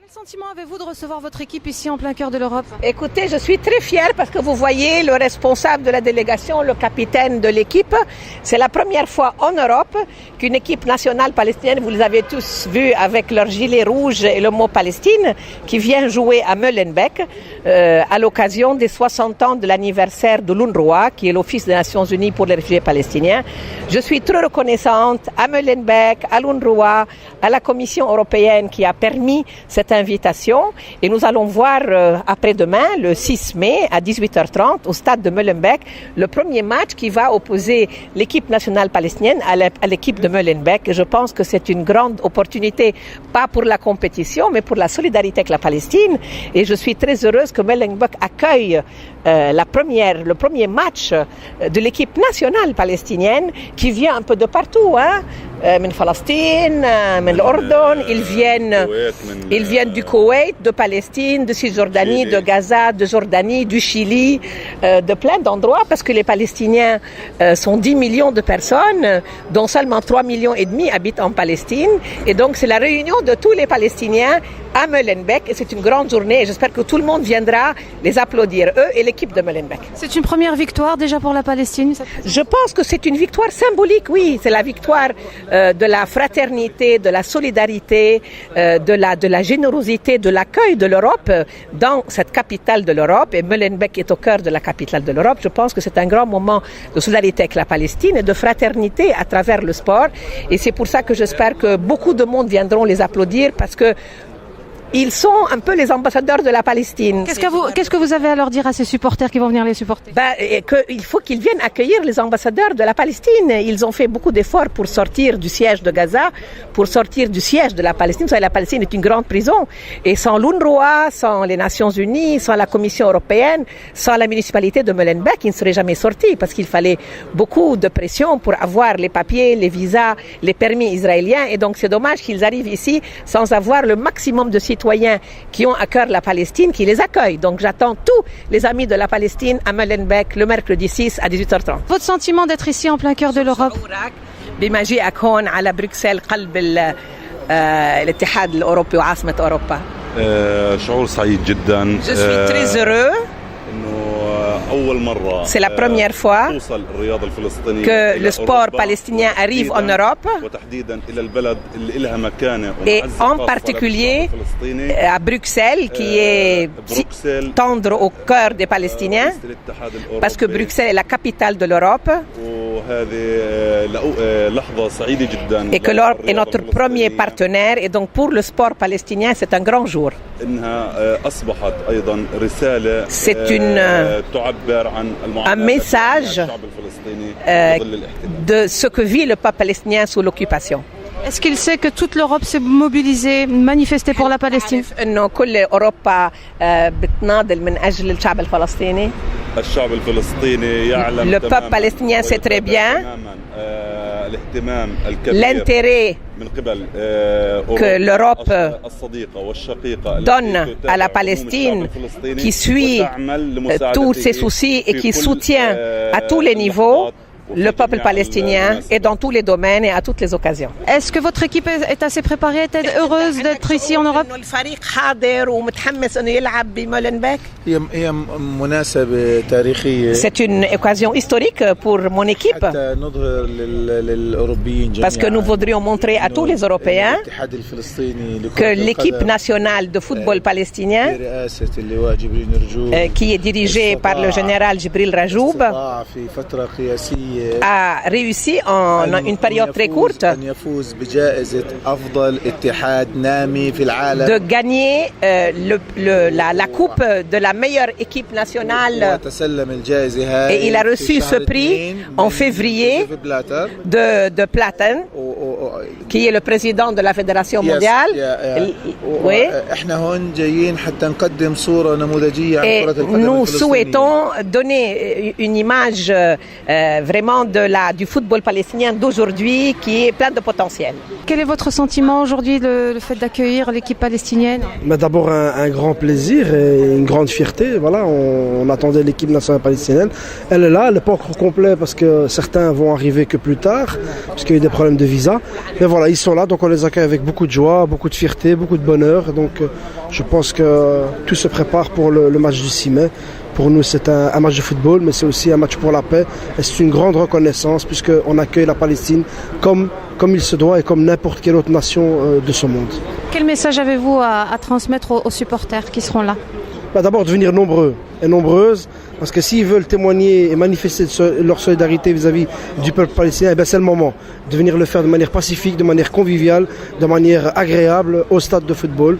Quel sentiment avez-vous de recevoir votre équipe ici en plein cœur de l'Europe? Écoutez, je suis très fière parce que vous voyez le responsable de la délégation, le capitaine de l'équipe. C'est la première fois en Europe qu'une équipe nationale palestinienne, vous les avez tous vus avec leur gilet rouge et le mot Palestine, qui vient jouer à Molenbeek à l'occasion des 60 ans de l'anniversaire de l'UNRWA, qui est l'Office des Nations Unies pour les réfugiés palestiniens. Je suis très reconnaissante à Molenbeek, à l'UNRWA, à la Commission européenne qui a permis cette invitation, et nous allons voir après-demain, le 6 mai à 18h30 au stade de Molenbeek, le premier match qui va opposer l'équipe nationale palestinienne à l'équipe de Molenbeek. Et je pense que c'est une grande opportunité, pas pour la compétition, mais pour la solidarité avec la Palestine. Et je suis très heureuse que Molenbeek accueille le premier match de l'équipe nationale palestinienne qui vient un peu de partout, من فلسطين, من الأردن, ils viennent du Koweït, de Palestine, de Cisjordanie, de Gaza, de Jordanie, du Chili, de plein d'endroits, parce que les Palestiniens sont 10 millions de personnes, dont seulement 3,5 millions habitent en Palestine. Et donc c'est la réunion de tous les Palestiniens à Molenbeek, et c'est une grande journée, et j'espère que tout le monde viendra les applaudir, eux et l'équipe de Molenbeek. C'est une première victoire déjà pour la Palestine? Je pense que c'est une victoire symbolique, oui. C'est la victoire de la fraternité, de la solidarité, de la générosité, de l'accueil de l'Europe dans cette capitale de l'Europe. Et Molenbeek est au cœur de la capitale de l'Europe. Je pense que c'est un grand moment de solidarité avec la Palestine et de fraternité à travers le sport. Et c'est pour ça que j'espère que beaucoup de monde viendront les applaudir, parce que ils sont un peu les ambassadeurs de la Palestine. Qu'est-ce que vous avez à leur dire à ces supporters qui vont venir les supporter? Il faut qu'ils viennent accueillir les ambassadeurs de la Palestine. Ils ont fait beaucoup d'efforts pour sortir du siège de Gaza, pour sortir du siège de la Palestine. Vous savez, la Palestine est une grande prison. Et sans l'UNRWA, sans les Nations Unies, sans la Commission européenne, sans la municipalité de Molenbeek, ils ne seraient jamais sortis, parce qu'il fallait beaucoup de pression pour avoir les papiers, les visas, les permis israéliens. Et donc c'est dommage qu'ils arrivent ici sans avoir le maximum de citoyens qui ont à cœur la Palestine, qui les accueillent. Donc j'attends tous les amis de la Palestine à Molenbeek le mercredi 6 à 18h30. Votre sentiment d'être ici en plein cœur de l'Europe? بمجيئك هون على بروكسل قلب الاتحاد الأوروبي وعاصمة أوروبا. شعور سعيد جدا. Je suis très heureux. C'est la première fois que le sport palestinien arrive en Europe, et en particulier à Bruxelles, qui est tendre au cœur des Palestiniens, parce que Bruxelles est la capitale de l'Europe, et que l'Europe est notre premier partenaire. Et donc pour le sport palestinien, c'est un grand jour. C'est un message de ce que vit le peuple palestinien sous l'occupation. Est-ce qu'il sait que toute l'Europe s'est mobilisée, manifestée pour la Palestine? إنه كل أوروبا بتناضل من أجل الشعب الفلسطيني. Le peuple palestinien sait très bien l'intérêt que l'Europe donne à la Palestine, qui suit tous ses soucis et qui soutient à tous les niveaux le peuple palestinien, et dans tous les domaines et à toutes les occasions. Est-ce que votre équipe est assez préparée, est heureuse d'être ici en Europe? C'est une occasion historique pour mon équipe, parce que nous voudrions montrer à tous les Européens que l'équipe nationale de football palestinien, qui est dirigée par le général Jibril Rajoub, a réussi en une période très courte de gagner la coupe de la meilleure équipe nationale, et il a reçu ce prix en février de Platten, qui est le président de la Fédération mondiale. Oui. Et nous souhaitons donner une image vraiment sentiment du football palestinien d'aujourd'hui qui est plein de potentiel. Quel est votre sentiment aujourd'hui, le fait d'accueillir l'équipe palestinienne? D'abord un grand plaisir et une grande fierté. Voilà, on attendait l'équipe nationale palestinienne. Elle est là, elle n'est pas encore complète parce que certains vont arriver que plus tard, parce qu'il y a eu des problèmes de visa. Mais voilà, ils sont là, donc on les accueille avec beaucoup de joie, beaucoup de fierté, beaucoup de bonheur. Donc je pense que tout se prépare pour le match du 6 mai. Pour nous, c'est un match de football, mais c'est aussi un match pour la paix. Et c'est une grande reconnaissance puisqu'on accueille la Palestine comme il se doit et comme n'importe quelle autre nation de ce monde. Quel message avez-vous à transmettre aux supporters qui seront là? D'abord, de venir nombreux et nombreuses, parce que s'ils veulent témoigner et manifester leur solidarité vis-à-vis du peuple palestinien, c'est le moment de venir le faire de manière pacifique, de manière conviviale, de manière agréable au stade de football.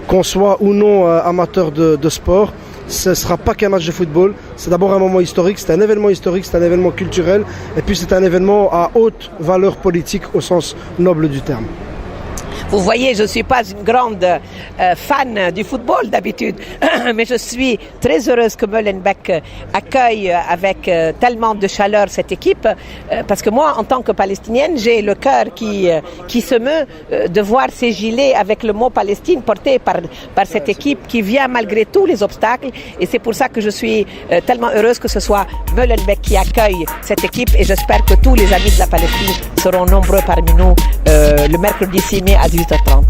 Qu'on soit ou non amateur de sport, ce ne sera pas qu'un match de football, c'est d'abord un moment historique, c'est un événement historique, c'est un événement culturel, et puis c'est un événement à haute valeur politique au sens noble du terme. Vous voyez, je ne suis pas une grande fan du football d'habitude, mais je suis très heureuse que Molenbeek accueille avec tellement de chaleur cette équipe, parce que moi, en tant que Palestinienne, j'ai le cœur qui se meut de voir ces gilets avec le mot Palestine porté par cette équipe qui vient malgré tous les obstacles, et c'est pour ça que je suis tellement heureuse que ce soit Molenbeek qui accueille cette équipe, et j'espère que tous les amis de la Palestine seront nombreux parmi nous le mercredi 6 mai à 18h30.